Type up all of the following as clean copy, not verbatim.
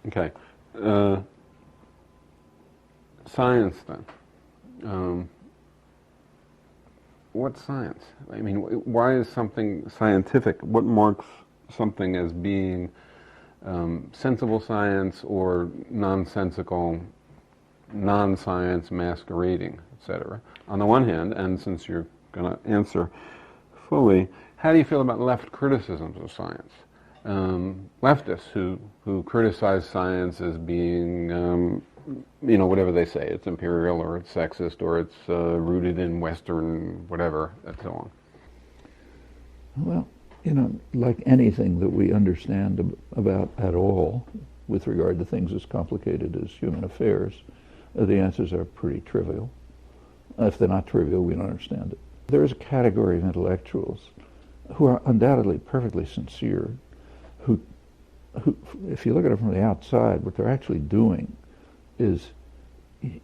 Okay. Science, then. What's science? I mean, why is something scientific? What marks something as being sensible science or nonsensical, non-science masquerading, etc.? On the one hand, and since you're going to answer fully, how do you feel about left criticisms of science? Leftists who criticize science as being, whatever they say, it's imperial or it's sexist or it's rooted in Western whatever, and so on. Well, like anything that we understand about at all with regard to things as complicated as human affairs, the answers are pretty trivial. If they're not trivial, we don't understand it. There is a category of intellectuals who are undoubtedly perfectly sincere, who, if you look at it from the outside, what they're actually doing is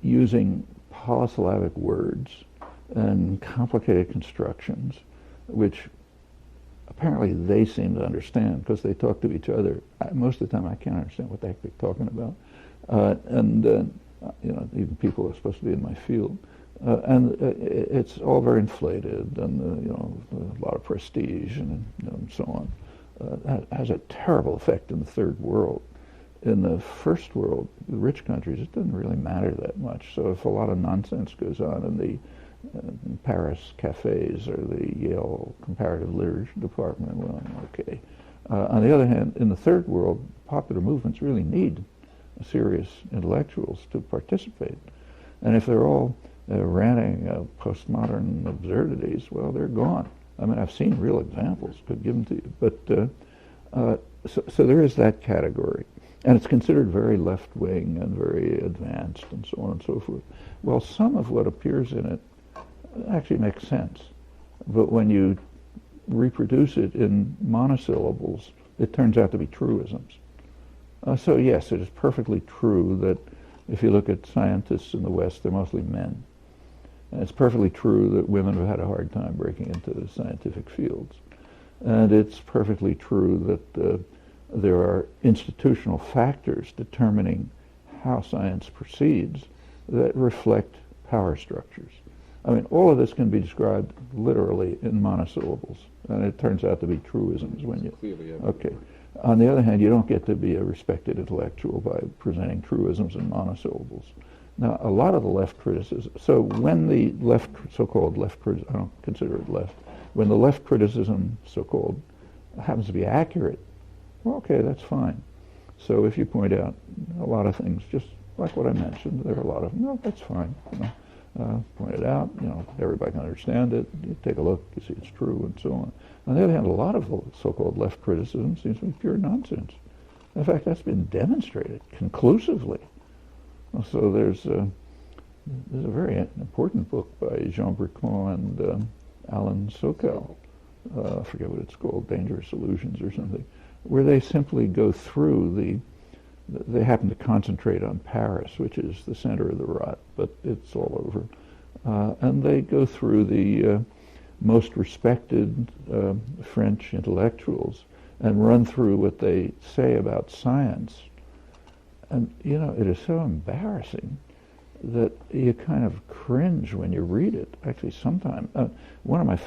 using polysyllabic words and complicated constructions, which apparently they seem to understand because they talk to each other. Most of the time I can't understand what the heck they're talking about. Even people are supposed to be in my field. It's all very inflated and, a lot of prestige and so on. That has a terrible effect in the third world. In the first world, the rich countries, it doesn't really matter that much. So if a lot of nonsense goes on in the Paris cafes or the Yale comparative literature department, well, okay. On the other hand, in the third world, popular movements really need serious intellectuals to participate. And if they're all ranting postmodern absurdities, well, they're gone. I mean, I've seen real examples, could give them to you. But so there is that category. And it's considered very left-wing and very advanced and so on and so forth. Well, some of what appears in it actually makes sense. But when you reproduce it in monosyllables, it turns out to be truisms. So yes, it is perfectly true that if you look at scientists in the West, they're mostly men. And it's perfectly true that women have had a hard time breaking into the scientific fields. And it's perfectly true that there are institutional factors determining how science proceeds that reflect power structures. I mean, all of this can be described literally in monosyllables, and it turns out to be truisms when you... Okay. On the other hand, you don't get to be a respected intellectual by presenting truisms in monosyllables. Now, a lot of the left criticism... So when the left, so-called left criticism, I don't consider it left, when the left criticism, so-called, happens to be accurate, well, okay, that's fine. So if you point out a lot of things, just like what I mentioned, there are a lot of them, no, that's fine. Point it out, everybody can understand it, you take a look, you see it's true, and so on. On the other hand, a lot of the so-called left criticism seems to be pure nonsense. In fact, that's been demonstrated conclusively. So there's a very important book by Jean Bricmont and Alan Sokal, I forget what it's called, Dangerous Illusions or something, where they simply go through they happen to concentrate on Paris, which is the center of the rot, but it's all over. And they go through the most respected French intellectuals and run through what they say about science. And, it is so embarrassing that you kind of cringe when you read it. Actually, sometimes, one of my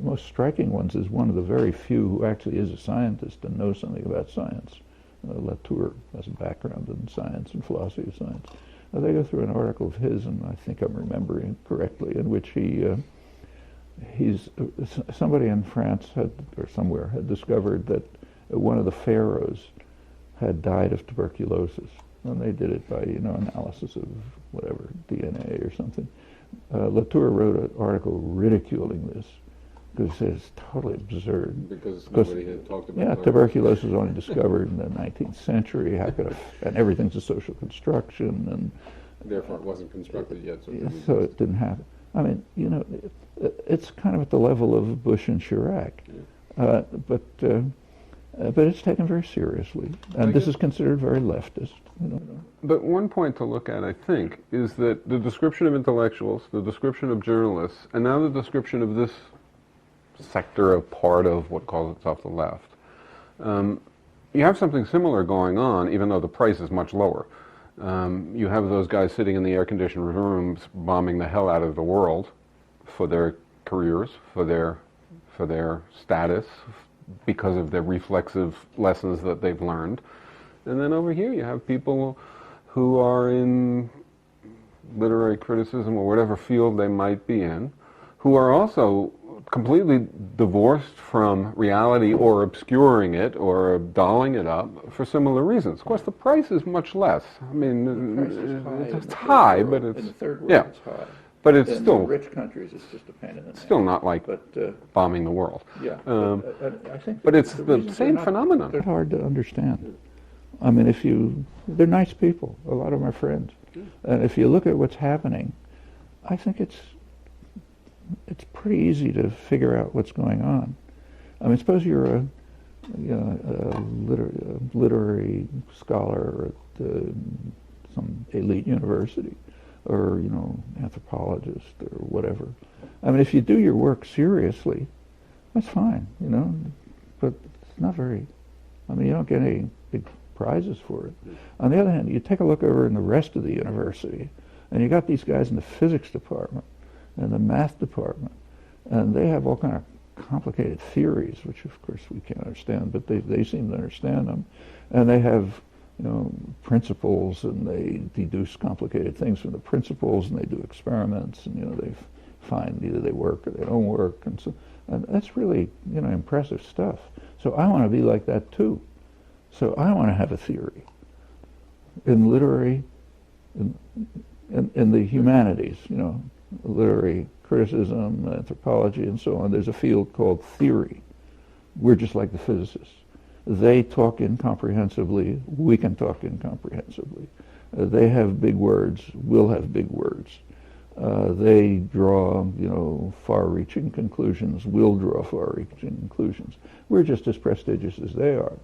most striking ones is one of the very few who actually is a scientist and knows something about science. Latour has a background in science and philosophy of science. They go through an article of his, and I think I'm remembering it correctly, in which somebody in France or somewhere had discovered that one of the pharaohs had died of tuberculosis, and they did it by analysis of whatever DNA or something. Latour wrote an article ridiculing this because it's totally absurd. Because nobody had talked about tuberculosis. Tuberculosis was only discovered in the 19th century. And everything's a social construction, and therefore it wasn't constructed yet. So it didn't happen. I mean, it's kind of at the level of Bush and Chirac, yeah. But it's taken very seriously, and this is considered very leftist. But one point to look at, I think, is that the description of intellectuals, the description of journalists, and now the description of this sector of part of what calls itself the left, you have something similar going on, even though the price is much lower. You have those guys sitting in the air-conditioned rooms bombing the hell out of the world for their careers, for their status, because of their reflexive lessons that they've learned. And then over here you have people who are in literary criticism or whatever field they might be in, who are also completely divorced from reality or obscuring it or dolling it up for similar reasons. Of course, the price is much less. I mean, it's high, but it's... In the third world, it's high. But it's in still... the rich countries, it's just a pain in the neck. Still not like bombing the world. Yeah, I think... But it's the same phenomenon. They're hard to understand. I mean, they're nice people. A lot of them are friends. And if you look at what's happening, I think it's pretty easy to figure out what's going on. I mean, suppose you're a literary scholar at some elite university, or anthropologist or whatever. I mean, if you do your work seriously, that's fine, but it's not very. I mean, you don't get any big prizes for it. On the other hand, you take a look over in the rest of the university, and you got these guys in the physics department and the math department, and they have all kind of complicated theories, which of course we can't understand, but they seem to understand them, and they have principles, and they deduce complicated things from the principles, and they do experiments, and they find either they work or they don't work, and that's really impressive stuff. So I want to be like that too. So I want to have a theory in literary, in the humanities, literary criticism, anthropology, and so on. There's a field called theory. We're just like the physicists. They talk incomprehensibly. We can talk incomprehensibly. They have big words. We'll have big words. They draw, far-reaching conclusions. We'll draw far-reaching conclusions. We're just as prestigious as they are.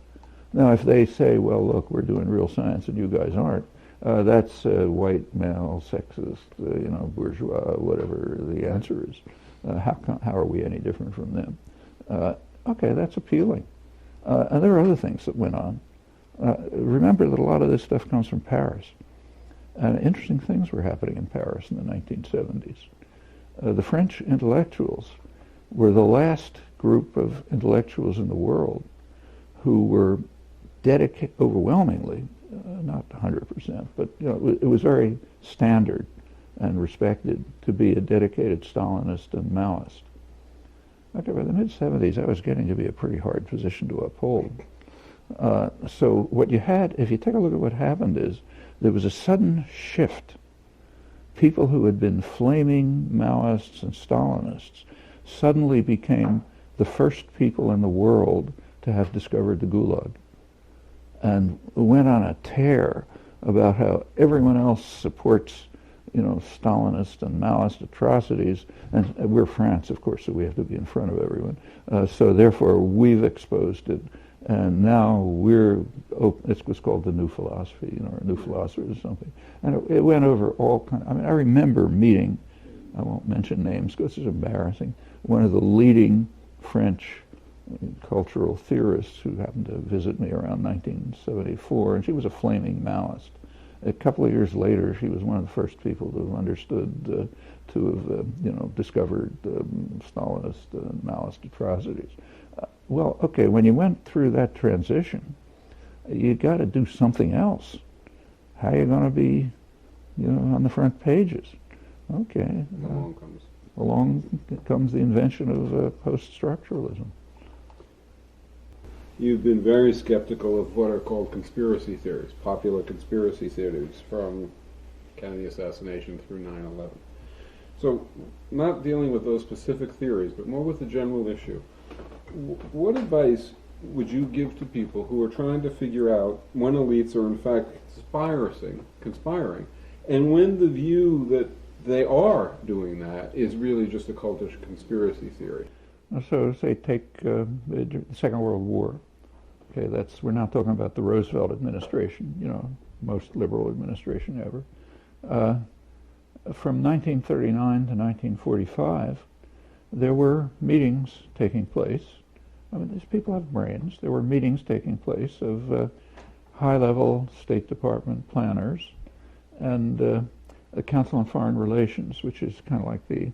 Now, if they say, well, look, we're doing real science and you guys aren't, that's white, male, sexist, bourgeois, whatever the answer is. How are we any different from them? Okay, that's appealing. And there are other things that went on. Remember that a lot of this stuff comes from Paris. And interesting things were happening in Paris in the 1970s. The French intellectuals were the last group of intellectuals in the world who were dedicated, overwhelmingly, not 100%, but it was very standard and respected to be a dedicated Stalinist and Maoist. Okay, by the mid-70s, that was getting to be a pretty hard position to uphold. So what you had, if you take a look at what happened, is there was a sudden shift. People who had been flaming Maoists and Stalinists suddenly became the first people in the world to have discovered the Gulag, and went on a tear about how everyone else supports, Stalinist and Maoist atrocities, and we're France, of course, so we have to be in front of everyone. So therefore, we've exposed it, and now it was called the New Philosophy, or New Philosophers or something, and it went over all kind. I mean, I remember meeting, I won't mention names because it's embarrassing, one of the leading French cultural theorists who happened to visit me around 1974, and she was a flaming Maoist. A couple of years later, she was one of the first people to have understood, to have discovered Stalinist and Maoist atrocities. Well, okay, when you went through that transition, you got to do something else. How are you going to be, on the front pages? Okay. Along comes the invention of post-structuralism. You've been very skeptical of what are called conspiracy theories, popular conspiracy theories from Kennedy assassination through 9/11. So, not dealing with those specific theories, but more with the general issue. What advice would you give to people who are trying to figure out when elites are in fact conspiring, and when the view that they are doing that is really just a cultish conspiracy theory? So, say, take the Second World War. Okay, we're not talking about the Roosevelt administration, most liberal administration ever. From 1939 to 1945, there were meetings taking place I mean, these people have brains. There were meetings taking place of high-level State Department planners and the Council on Foreign Relations, which is kind of like the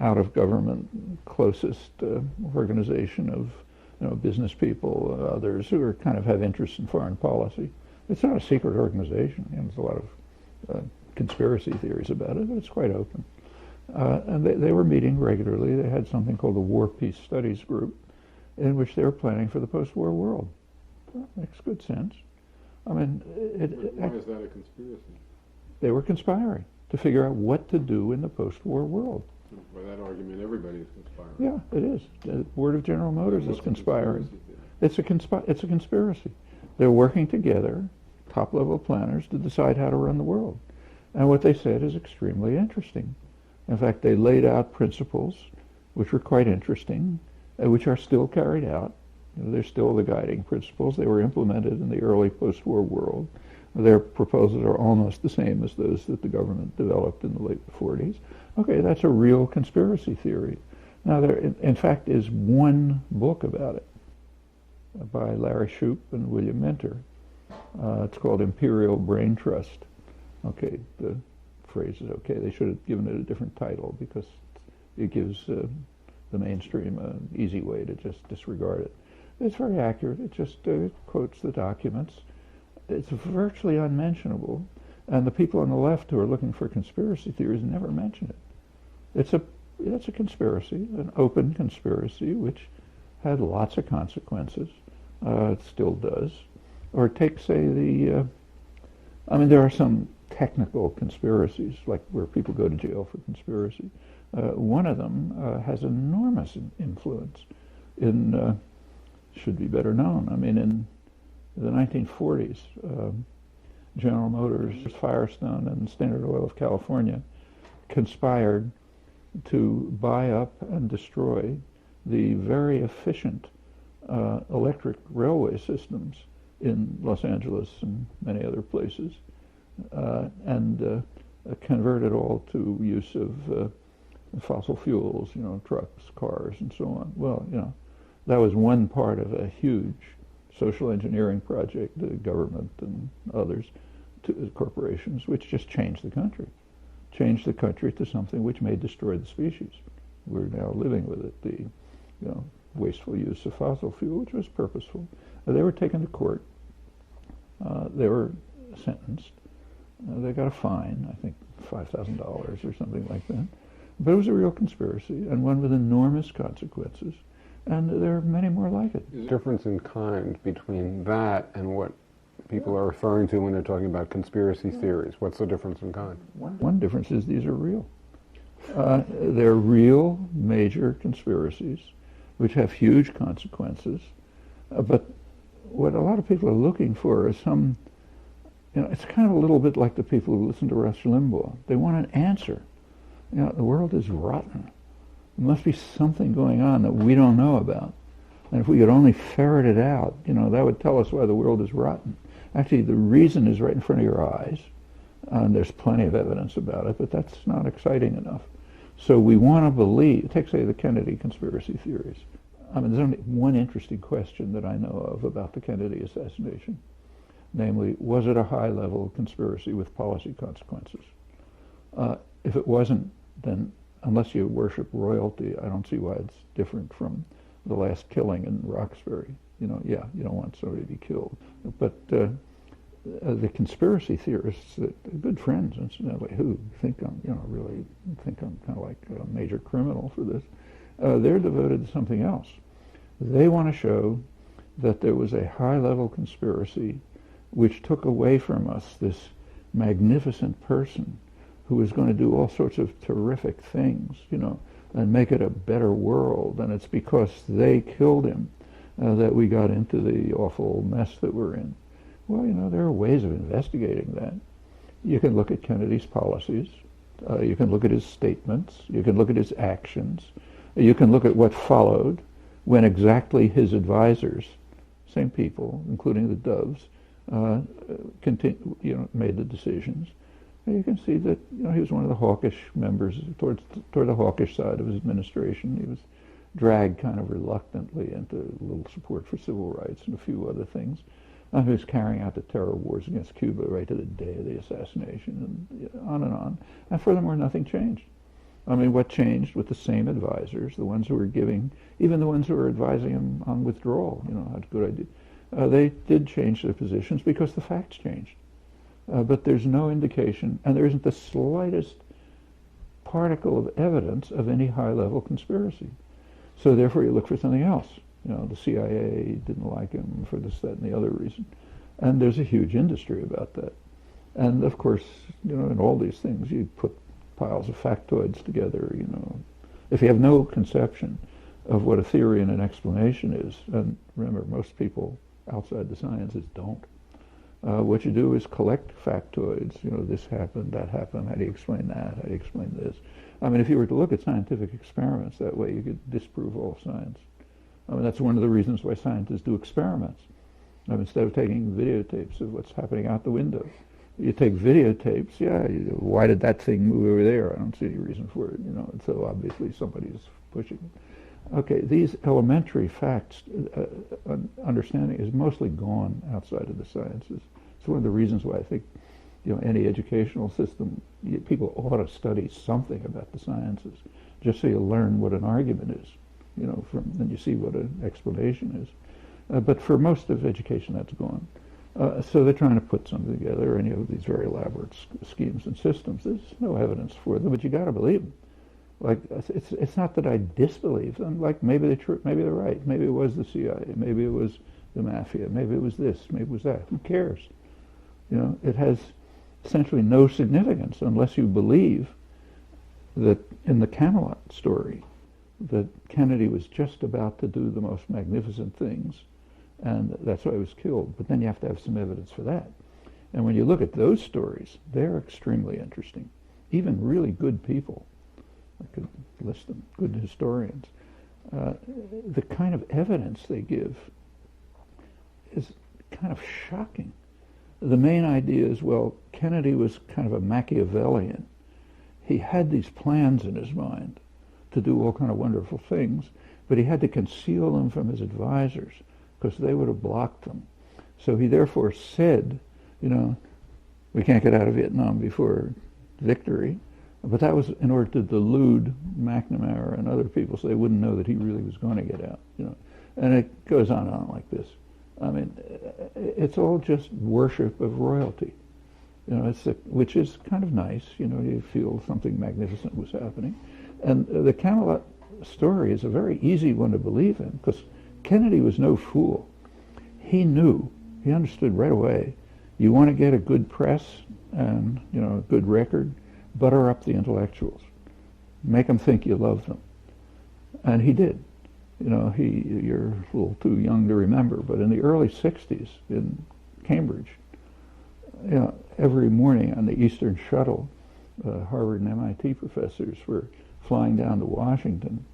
out-of-government closest organization of business people, others who are kind of have interests in foreign policy. It's not a secret organization. There's a lot of conspiracy theories about it, but it's quite open. And they were meeting regularly. They had something called the War Peace Studies Group, in which they were planning for the post-war world. That makes good sense. I mean, why is that a conspiracy? They were conspiring to figure out what to do in the post-war world. By that argument, everybody is conspiring. Yeah, it is. The Board of General Motors is conspiring. It's a conspiracy. They're working together, top-level planners, to decide how to run the world. And what they said is extremely interesting. In fact, they laid out principles which were quite interesting, which are still carried out. They're still the guiding principles. They were implemented in the early post-war world. Their proposals are almost the same as those that the government developed in the late 40s. Okay, that's a real conspiracy theory. Now, there, in fact, is one book about it by Larry Shoup and William Minter. It's called Imperial Brain Trust. Okay, the phrase is okay. They should have given it a different title because it gives the mainstream an easy way to just disregard it. It's very accurate. It just quotes the documents. It's virtually unmentionable, and the people on the left who are looking for conspiracy theories never mention it. It's a conspiracy, an open conspiracy, which had lots of consequences. It still does. Or take, say, there are some technical conspiracies, like where people go to jail for conspiracy. One of them has enormous influence in, should be better known. I mean, in the 1940s, General Motors, Firestone, and Standard Oil of California conspired to buy up and destroy the very efficient electric railway systems in Los Angeles and many other places, and convert it all to use of fossil fuels, trucks, cars, and so on. Well, that was one part of a huge social engineering project, the government and others, to corporations, which just changed the country to something which may destroy the species. We're now living with it, the wasteful use of fossil fuel, which was purposeful. They were taken to court. They were sentenced. They got a fine, I think $5,000 or something like that. But it was a real conspiracy, and one with enormous consequences. And there are many more like it. Is there a difference in kind between that and what people are referring to when they're talking about conspiracy theories? What's the difference in kind? One difference is these are real. They're real major conspiracies which have huge consequences. But what a lot of people are looking for is some, it's kind of a little bit like the people who listen to Rush Limbaugh. They want an answer. The world is rotten. There must be something going on that we don't know about. And if we could only ferret it out, that would tell us why the world is rotten. Actually, the reason is right in front of your eyes, and there's plenty of evidence about it, but that's not exciting enough. So we want to believe, take, say, the Kennedy conspiracy theories. There's only one interesting question that I know of about the Kennedy assassination. Namely, was it a high-level conspiracy with policy consequences? If it wasn't, then unless you worship royalty, I don't see why it's different from the last killing in Roxbury. You don't want somebody to be killed. But the conspiracy theorists, good friends, incidentally, who think I'm, really think I'm kind of like a major criminal for this, they're devoted to something else. They want to show that there was a high-level conspiracy which took away from us this magnificent person who was going to do all sorts of terrific things, and make it a better world. And it's because they killed him that we got into the awful mess that we're in. Well, there are ways of investigating that. You can look at Kennedy's policies. You can look at his statements. You can look at his actions. You can look at what followed when exactly his advisors, same people, including the Doves, made the decisions. You can see that he was one of the hawkish members toward the hawkish side of his administration. He was dragged kind of reluctantly into a little support for civil rights and a few other things. Who's carrying out the terror wars against Cuba right to the day of the assassination, and on and on. And furthermore, nothing changed. I mean, what changed with the same advisors, the ones who were giving, even the ones who were advising him on withdrawal, how good idea. They did change their positions because the facts changed. But there's no indication, and there isn't the slightest particle of evidence of any high-level conspiracy. So therefore you look for something else. The CIA didn't like him for this, that, and the other reason. And there's a huge industry about that. And of course, in all these things, you put piles of factoids together, If you have no conception of what a theory and an explanation is, and remember, most people outside the sciences don't, what you do is collect factoids. This happened, that happened, how do you explain that, how do you explain this? I mean, if you were to look at scientific experiments that way, you could disprove all science. I mean, that's one of the reasons why scientists do experiments. Instead of taking videotapes of what's happening out the window, you take videotapes. Why did that thing move over there? I don't see any reason for it. And so obviously somebody's pushing it. Okay, these elementary facts, understanding is mostly gone outside of the sciences. It's one of the reasons why I think, any educational system, people ought to study something about the sciences, just so you learn what an argument is. And you see what an explanation is. But for most of education, that's gone. So they're trying to put something together, and these very elaborate schemes and systems. There's no evidence for them, but you got to believe them. Like, it's not that I disbelieve them. Like, maybe they're true, maybe they're right. Maybe it was the CIA. Maybe it was the mafia. Maybe it was this. Maybe it was that. Who cares? It has essentially no significance unless you believe that in the Camelot story, that Kennedy was just about to do the most magnificent things, and that's why he was killed. But then you have to have some evidence for that. And when you look at those stories, they're extremely interesting. Even really good people, I could list them, good historians, the kind of evidence they give is kind of shocking. The main idea is, well, Kennedy was kind of a Machiavellian. He had these plans in his mind to do all kind of wonderful things, but he had to conceal them from his advisors because they would have blocked them. So he therefore said, we can't get out of Vietnam before victory, but that was in order to delude McNamara and other people so they wouldn't know that he really was going to get out. And it goes on and on like this. I mean, it's all just worship of royalty. Which is kind of nice. You feel something magnificent was happening. And the Camelot story is a very easy one to believe in because Kennedy was no fool. He understood right away, you want to get a good press and, a good record, butter up the intellectuals. Make them think you love them. And he did. You're a little too young to remember, but in the early 60s in Cambridge, every morning on the Eastern Shuttle, Harvard and MIT professors were flying down to Washington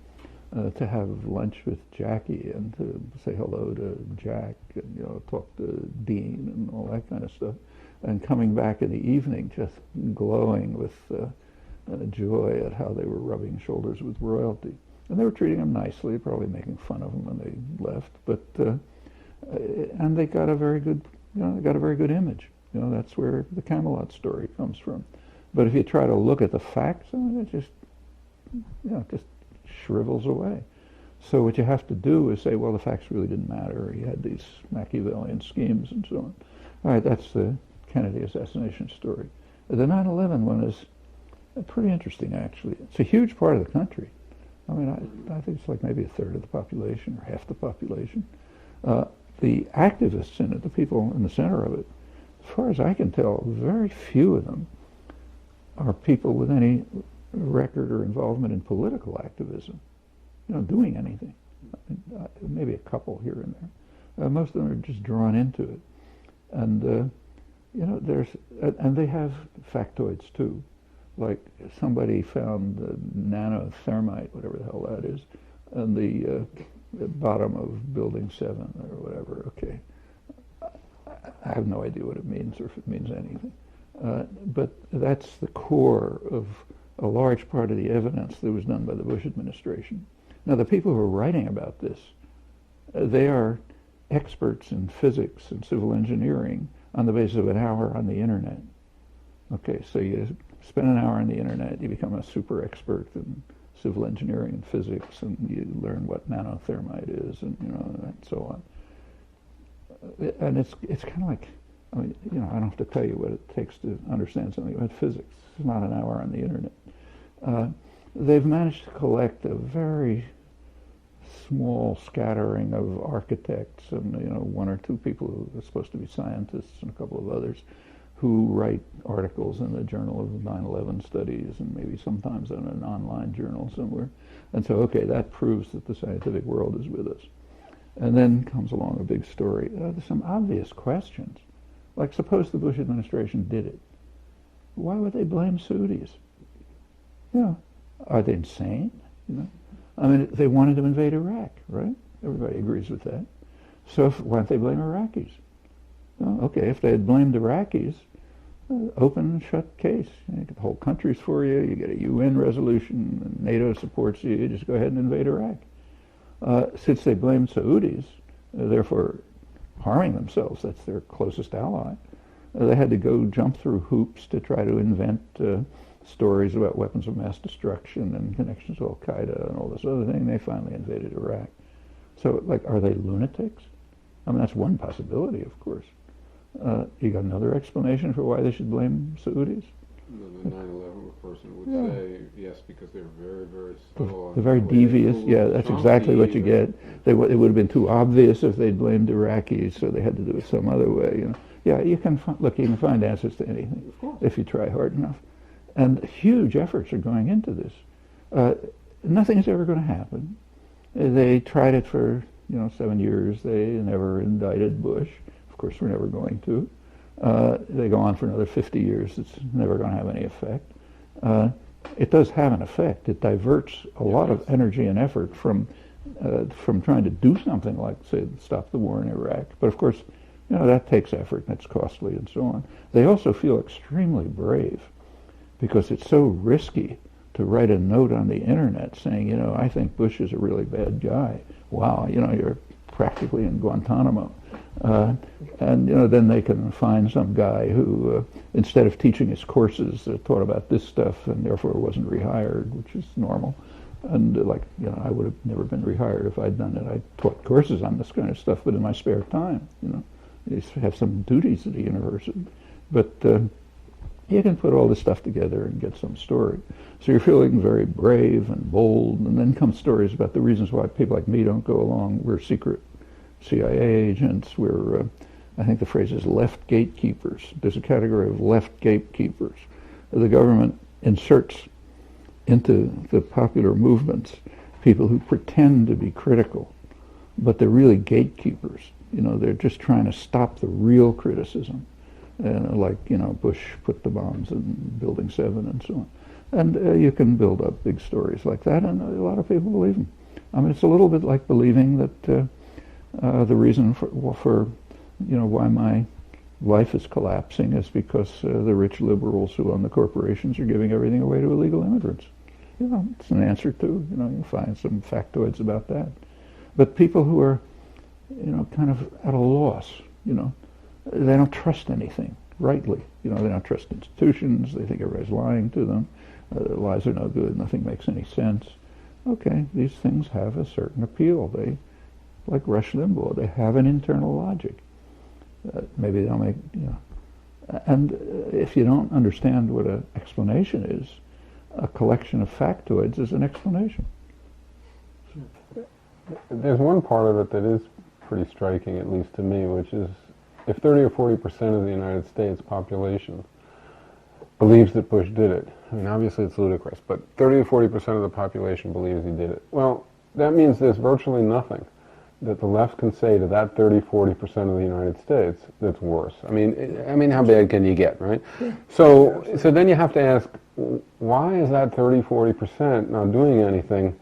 to have lunch with Jackie and to say hello to Jack and talk to Dean and all that kind of stuff, and coming back in the evening just glowing with joy at how they were rubbing shoulders with royalty, and they were treating them nicely, probably making fun of them when they left, but and they got a very good image. That's where the Camelot story comes from. But if you try to look at the facts, it just shrivels away. So what you have to do is say, well, the facts really didn't matter. He had these Machiavellian schemes and so on. All right, that's the Kennedy assassination story. The 9/11 one is pretty interesting, actually. It's a huge part of the country. I mean, I think it's like maybe a third of the population or half the population. The activists in it, the people in the center of it, as far as I can tell, very few of them are people with any record or involvement in political activism, doing anything. Maybe a couple here and there. Most of them are just drawn into it. And, and they have factoids too. Like somebody found nanothermite, whatever the hell that is, on the bottom of Building 7 or whatever. Okay. I have no idea what it means or if it means anything. But that's the core of a large part of the evidence that was done by the Bush administration. Now, the people who are writing about this, they are experts in physics and civil engineering on the basis of an hour on the internet. Okay, so you spend an hour on the internet, you become a super expert in civil engineering and physics, and you learn what nanothermite is, and and so on. And it's kind of like, I mean, I don't have to tell you what it takes to understand something about physics. It's not an hour on the internet. They've managed to collect a very small scattering of architects and one or two people who are supposed to be scientists and a couple of others who write articles in the Journal of 9/11 Studies and maybe sometimes in an online journal somewhere. And so, okay, that proves that the scientific world is with us. And then comes along a big story. There's some obvious questions. Like, suppose the Bush administration did it. Why would they blame Saudis? Are they insane? I mean, they wanted to invade Iraq, right? Everybody agrees with that. So why don't they blame Iraqis? Okay, if they had blamed Iraqis, open and shut case. You get the whole countries for you, you get a UN resolution, and NATO supports you, you just go ahead and invade Iraq. Since they blamed Saudis, therefore harming themselves, that's their closest ally, they had to go jump through hoops to try to invent stories about weapons of mass destruction and connections to Al-Qaeda and all this other thing. They finally invaded Iraq. So, like, are they lunatics? I mean, that's one possibility, of course. You got another explanation for why they should blame Saudis? The 9/11 person would say yes, because they're very, very subtle. They're very devious. Yeah, that's exactly what you get. It would have been too obvious if they'd blamed Iraqis, so they had to do it some other way. Yeah, you can you can find answers to anything if you try hard enough. And huge efforts are going into this. Nothing is ever going to happen. They tried it for 7 years. They never indicted Bush. Of course, we're never going to. They go on for another 50 years. It's never going to have any effect. It does have an effect. It diverts a lot of energy and effort from trying to do something like, say, stop the war in Iraq. But of course, that takes effort and it's costly and so on. They also feel extremely brave because it's so risky to write a note on the internet saying, I think Bush is a really bad guy. Wow, you're practically in Guantanamo. And then they can find some guy who, instead of teaching his courses, taught about this stuff and therefore wasn't rehired, which is normal. And I would have never been rehired if I'd done it. I taught courses on this kind of stuff, but in my spare time, you have some duties at a university. But you can put all this stuff together and get some story. So you're feeling very brave and bold, and then come stories about the reasons why people like me don't go along. We're secret CIA agents. We're, I think the phrase is left gatekeepers. There's a category of left gatekeepers. The government inserts into the popular movements people who pretend to be critical, but they're really gatekeepers. They're just trying to stop the real criticism. Bush put the bombs in Building 7 and so on. And you can build up big stories like that, and a lot of people believe them. I mean, it's a little bit like believing that the reason for why my life is collapsing is because the rich liberals who own the corporations are giving everything away to illegal immigrants. It's an answer too. You find some factoids about that. But people who are, kind of at a loss, they don't trust anything rightly. They don't trust institutions. They think everybody's lying to them. Lies are no good. Nothing makes any sense. Okay, these things have a certain appeal. They, like Rush Limbaugh, they have an internal logic. Maybe they'll make, And if you don't understand what an explanation is, a collection of factoids is an explanation. There's one part of it that is pretty striking, at least to me, which is if 30 or 40% of the United States population believes that Bush did it, I mean, obviously it's ludicrous, but 30 or 40% of the population believes he did it. Well, that means there's virtually nothing that the left can say to that 30, 40% of the United States that's worse. I mean, how bad can you get, right? So then you have to ask, why is that 30, 40% not doing anything,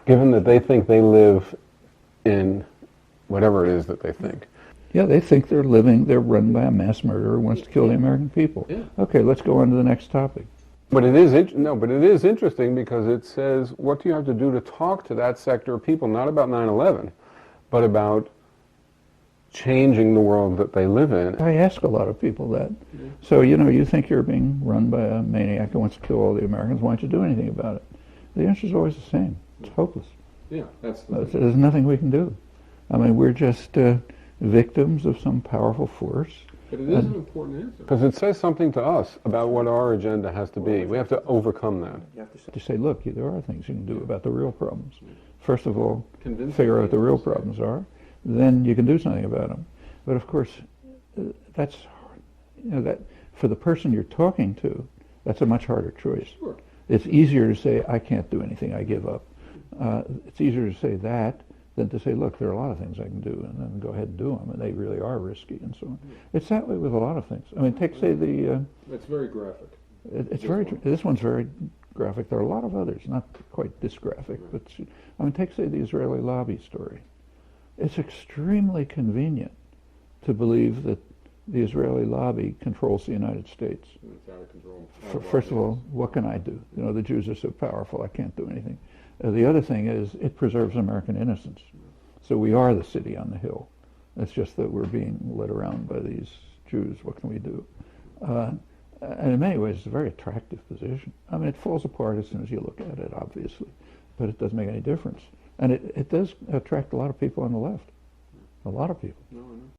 given that they think they live in whatever it is that they think? Yeah, they think they're run by a mass murderer who wants to kill the American people. Yeah. Okay, let's go on to the next topic. But it is no, but it is interesting because it says, what do you have to do to talk to that sector of people, not about 9/11, but about changing the world that they live in? I ask a lot of people that. So, you think you're being run by a maniac who wants to kill all the Americans, why don't you do anything about it? The answer is always the same. It's hopeless. Yeah, there's nothing we can do. I mean, we're just victims of some powerful force. But it is an important answer. Because it says something to us about what our agenda has to be. We have to overcome that. You have to say, look, there are things you can do about the real problems. First of all, figure out what the real problems are. Then you can do something about them. But of course, that's that for the person you're talking to, that's a much harder choice. Sure. It's easier to say, I can't do anything, I give up. It's easier to say that than to say, look, there are a lot of things I can do, and then go ahead and do them, and they really are risky, and so on. It's that way with a lot of things. I mean, take, say, the... It's very graphic. This one's very graphic. There are a lot of others, not quite this graphic, but, I mean, take, say, the Israeli lobby story. It's extremely convenient to believe that the Israeli lobby controls the United States. It's out of control. First of all, what can I do? The Jews are so powerful, I can't do anything. The other thing is, it preserves American innocence. So we are the city on the hill. It's just that we're being led around by these Jews. What can we do? And in many ways, it's a very attractive position. I mean, it falls apart as soon as you look at it, obviously, but it doesn't make any difference. And it does attract a lot of people on the left. A lot of people. No, I know.